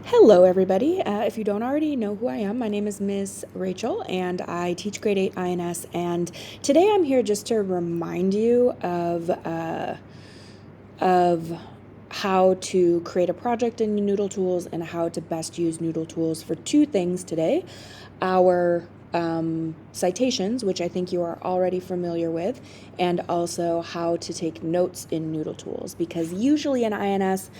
Hello, everybody. If you don't already know who I am, my name is Miss Rachel, and I teach grade 8 INS. And today I'm here just to remind you of how to create a project in Noodle Tools and how to best use Noodle Tools for two things today. Our citations, which I think you are already familiar with, and also how to take notes in Noodle Tools, because usually in INS,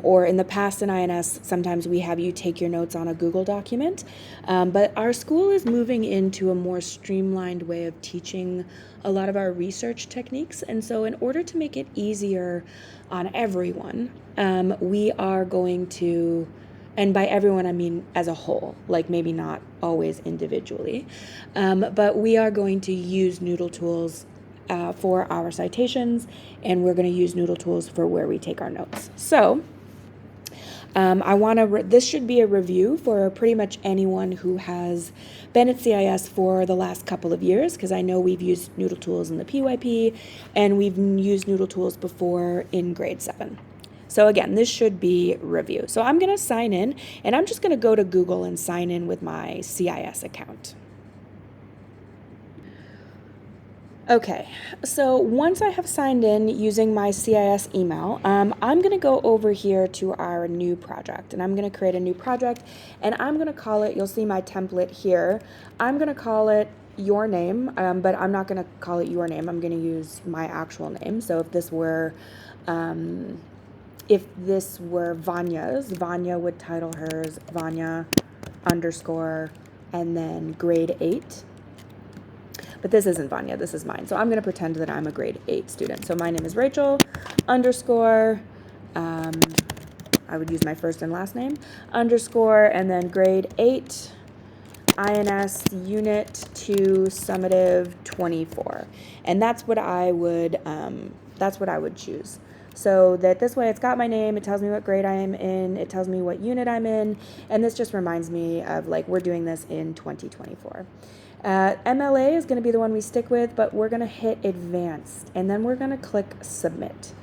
or in the past in INS, sometimes we have you take your notes on a Google document, but our school is moving into a more streamlined way of teaching a lot of our research techniques, and so in order to make it easier on everyone, we are going to, and by everyone I mean as a whole, like maybe not always individually, but we are going to use Noodle Tools for our citations, and we're going to use Noodle Tools for where we take our notes. So this should be a review for pretty much anyone who has been at CIS for the last couple of years, because I know we've used Noodle Tools in the PYP, and we've used Noodle Tools before in grade 7. So again, this should be review. So I'm going to sign in, and I'm just going to go to Google and sign in with my CIS account. Okay, so once I have signed in using my CIS email, I'm going to go over here to our new project, and I'm going to create a new project, and I'm going to call it, you'll see my template here, I'm going to call it your name, but I'm not going to call it your name, I'm going to use my actual name. So if this were Vanya's, Vanya would title hers Vanya underscore and then grade 8. But this isn't Vanya, this is mine. So I'm going to pretend that I'm a grade 8 student. So my name is Rachel underscore, I would use my first and last name, underscore, and then grade 8, INS Unit 2 Summative 24. And that's what I would choose. So that this way it's got my name, it tells me what grade I am in, it tells me what unit I'm in, and this just reminds me of like we're doing this in 2024. MLA is going to be the one we stick with, but we're going to hit advanced, and then we're going to click submit.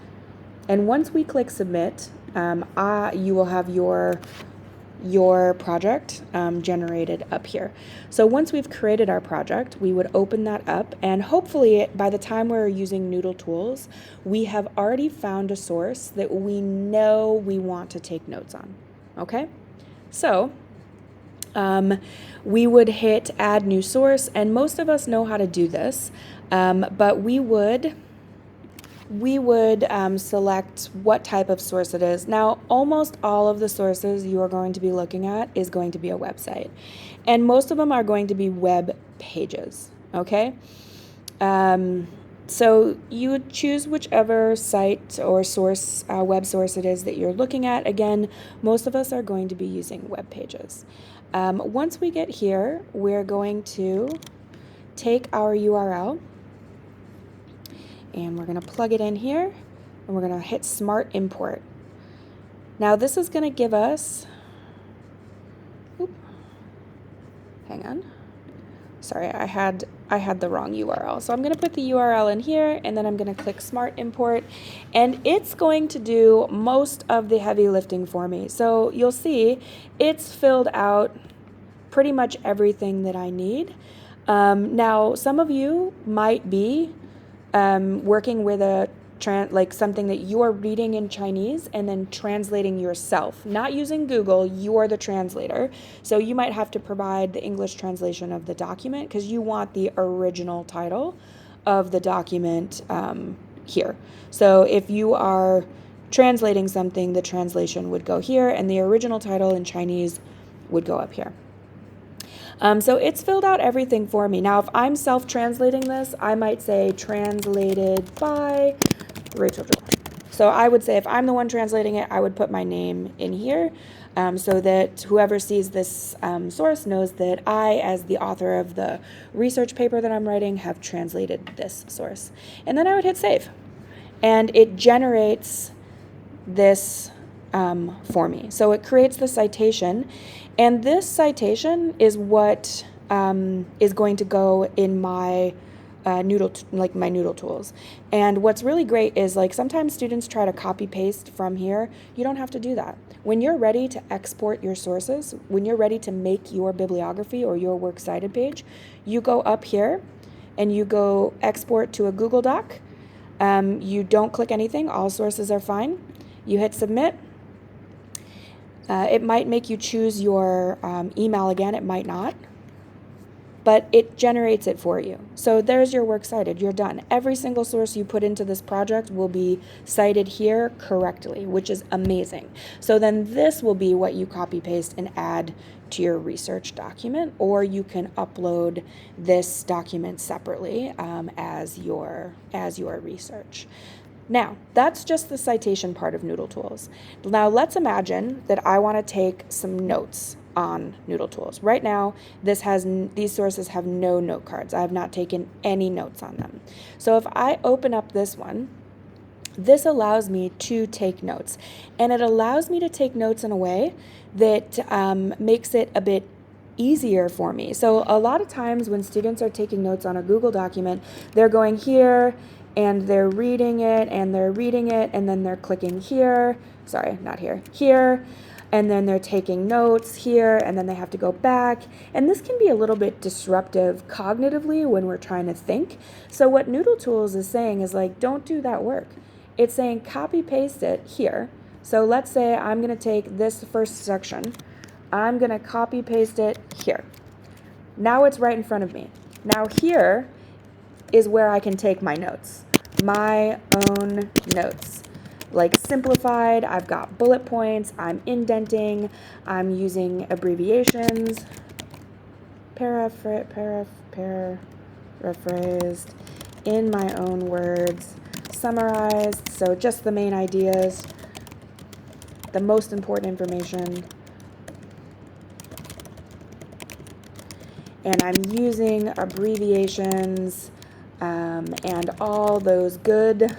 And once we click submit, you will have your project generated up here. So once we've created our project, we would open that up, and hopefully by the time we're using Noodle Tools, we have already found a source that we know we want to take notes on. Okay? So we would hit add new source, and most of us know how to do this, but we would select what type of source it is. Now, almost all of the sources you are going to be looking at is going to be a website, and most of them are going to be web pages, okay? So you would choose whichever site or source, web source it is that you're looking at. Again, most of us are going to be using web pages. Once we get here, we're going to take our URL, and we're going to plug it in here, and we're going to hit Smart Import. Now this is going to give us, hang on, sorry, I had the wrong URL. So I'm going to put the URL in here, and then I'm going to click Smart Import, and it's going to do most of the heavy lifting for me. So you'll see it's filled out pretty much everything that I need. Now, some of you might be working with like something that you are reading in Chinese and then translating yourself, not using Google. You are the translator, so you might have to provide the English translation of the document because you want the original title of the document here. So if you are translating something, the translation would go here, and the original title in Chinese would go up here. So it's filled out everything for me. Now, if I'm self-translating this, I might say translated by Rachel Joel. So I would say if I'm the one translating it, I would put my name in here so that whoever sees this source knows that I, as the author of the research paper that I'm writing, have translated this source. And then I would hit save. And it generates this for me. So it creates the citation, and this citation is what is going to go in my like my Noodle tools. And what's really great is like sometimes students try to copy paste from here. You don't have to do that. When you're ready to export your sources, when you're ready to make your bibliography or your works cited page, you go up here and you go export to a Google Doc. You don't click anything. All sources are fine. You hit submit. It might make you choose your email again. It might not. But it generates it for you. So there's your works cited. You're done. Every single source you put into this project will be cited here correctly, which is amazing. So then this will be what you copy paste and add to your research document, or you can upload this document separately as your research. Now, that's just the citation part of Noodle Tools. Now, let's imagine that I want to take some notes on Noodle Tools. Right now, these sources have no note cards. I have not taken any notes on them. So if I open up this one, this allows me to take notes. And it allows me to take notes in a way that makes it a bit easier for me. So a lot of times when students are taking notes on a Google document, they're going here, and they're reading it, and they're reading it, and then they're clicking here. Sorry, not here. Here. And then they're taking notes here, and then they have to go back. And this can be a little bit disruptive cognitively when we're trying to think. So what Noodle Tools is saying is like, don't do that work. It's saying copy paste it here. So let's say I'm going to take this first section. I'm going to copy paste it here. Now it's right in front of me. Now here is where I can take my notes. My own notes. Like simplified, I've got bullet points, I'm indenting, I'm using abbreviations, paraphrased, in my own words, summarized, so just the main ideas, the most important information, and I'm using abbreviations and all those good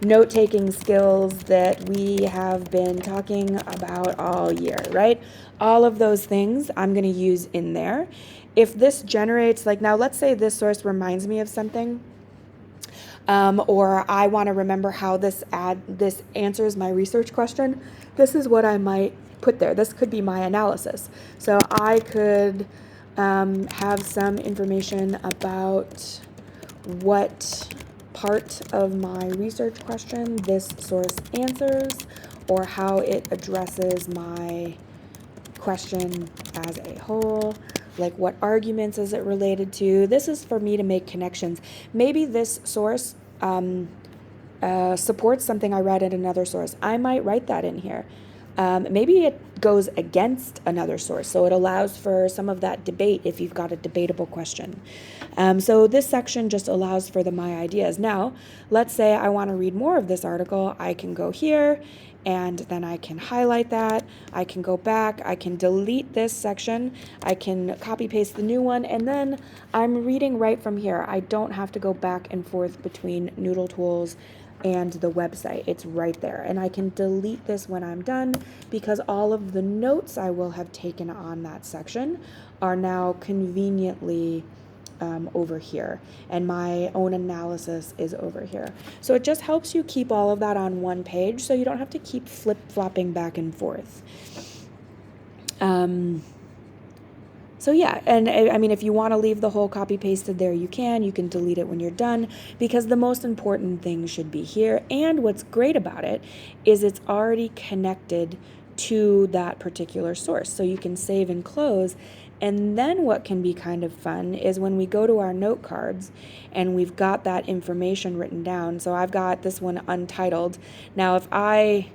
note-taking skills that we have been talking about all year, right? All of those things I'm going to use in there. If this generates, like now let's say this source reminds me of something, or I want to remember how this answers my research question, this is what I might put there. This could be my analysis. So I could have some information about what part of my research question this source answers, or how it addresses my question as a whole, like what arguments is it related to. This is for me to make connections. Maybe this source supports something I read in another source. I might write that in here. Maybe it goes against another source, so it allows for some of that debate if you've got a debatable question. So this section just allows for the my ideas. Now, let's say I want to read more of this article. I can go here, and then I can highlight that. I can go back. I can delete this section. I can copy paste the new one, and then I'm reading right from here. I don't have to go back and forth between Noodle Tools and the website. It's right there, and I can delete this when I'm done because all of the notes I will have taken on that section are now conveniently over here, and my own analysis is over here. So it just helps you keep all of that on one page so you don't have to keep flip-flopping back and forth. So yeah, and I mean, if you want to leave the whole copy pasted there, you can delete it when you're done, because the most important thing should be here. And what's great about it is it's already connected to that particular source. So you can save and close. And then what can be kind of fun is when we go to our note cards and we've got that information written down. So I've got this one untitled. Now, if I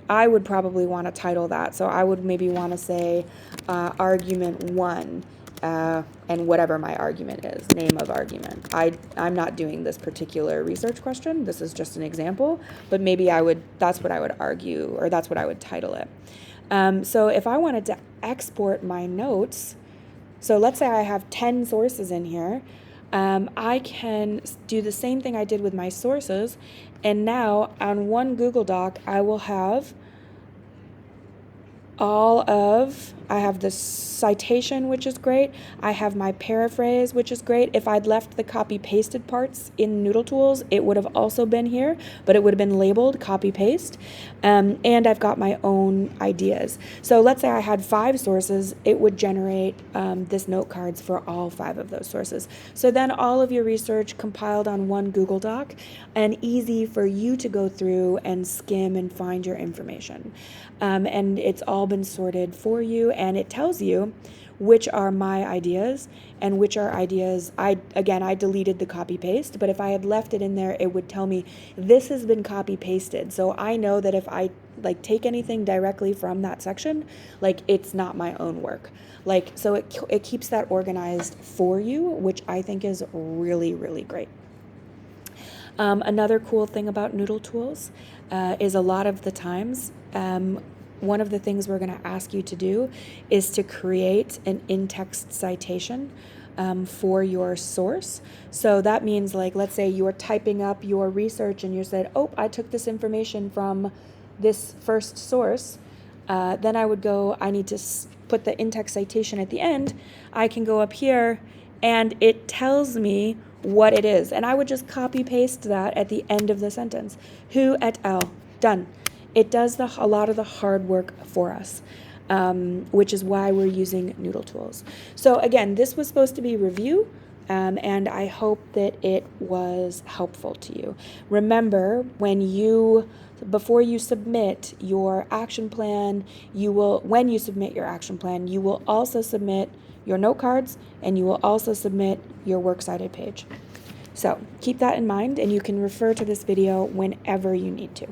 would probably want to title that. So I would maybe want to say argument 1 and whatever my argument is, name of argument. I'm not doing this particular research question. This is just an example, but maybe that's what I would argue, or that's what I would title it. So if I wanted to export my notes, so let's say I have 10 sources in here, I can do the same thing I did with my sources, and now on one Google Doc, I will have all of I have the citation, which is great. I have my paraphrase, which is great. If I'd left the copy pasted parts in Noodle Tools, it would have also been here, but it would have been labeled copy paste. And I've got my own ideas. So let's say I had 5 sources, it would generate this note cards for all 5 of those sources. So then all of your research compiled on one Google Doc, and easy for you to go through and skim and find your information. And it's all been sorted for you, and it tells you which are my ideas and which are ideas. I deleted the copy paste, but if I had left it in there, it would tell me this has been copy pasted. So I know that if I like take anything directly from that section, like it's not my own work. Like, so it keeps that organized for you, which I think is really, really great. Another cool thing about Noodle Tools is a lot of the times, one of the things we're going to ask you to do is to create an in-text citation for your source. So that means, like, let's say you're typing up your research and you said, oh, I took this information from this first source. Then I would go, I need to put the in-text citation at the end. I can go up here and it tells me what it is. And I would just copy paste that at the end of the sentence. Who et al. Done. It does a lot of the hard work for us, which is why we're using Noodle Tools. So again, this was supposed to be review, and I hope that it was helpful to you. Remember, before you submit your action plan, when you submit your action plan, you will also submit your note cards, and you will also submit your works cited page. So keep that in mind, and you can refer to this video whenever you need to.